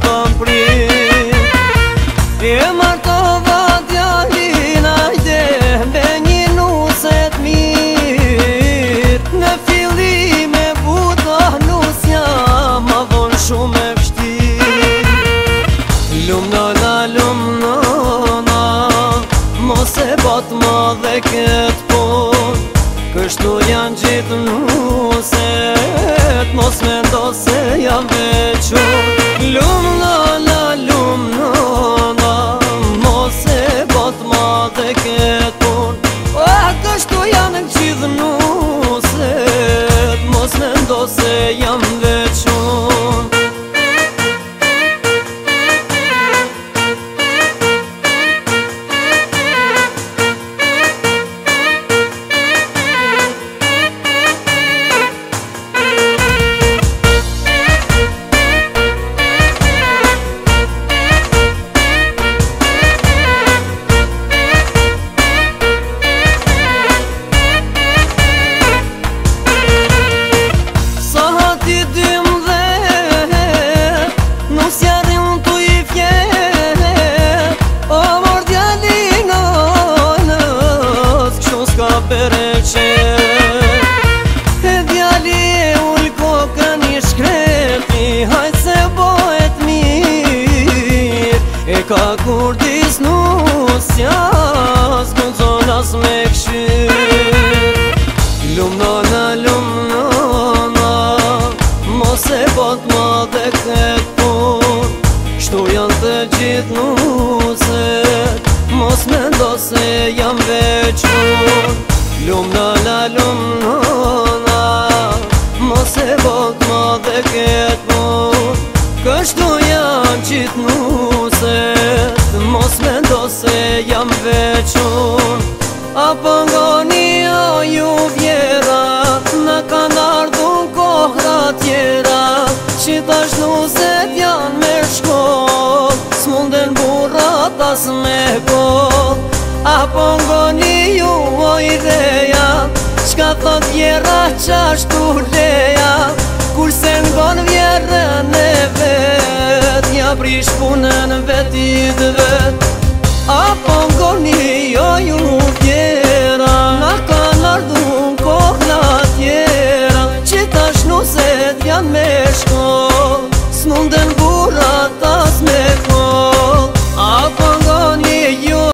kam prit. E martova djalin ajde me një nuset mirë. Në fillim e buta nusja ma vonë shumë e vështirë. Lumnona, mos e bat ma dhe këtë pun. Kështu janë gjithë nuset, mos me ndo se jam vequn. Lumnona, mos e bat ma dhe këtë pun. Kështu janë gjithë nuset, mos me ndo se jam vequn. E djali e ull kokën i shkreti, hajt se bohet mirë. E ka kur dis nusja, s'kun zonas me këshyr. Lumnona, mos e bot ma dhe këtë pun. Kështu janë të gjithë nuset, mos me ndo se jam vequn. Lumnona, mos e bot ma dhe këtë pun. Kështu janë gjithë nuset, mos me ndo se jam vequn. Apo ngoni o ju vjera, në kanë ardhun kohra tjera, që tash nuset janë me shkoll, s'munden burrat as me koll. Apo ngoni ju o ideja, qka thot vjera qashtu leja, kurse ngon vjerën e vet, ja prish punën vetit vet. Apo ngoni jo ju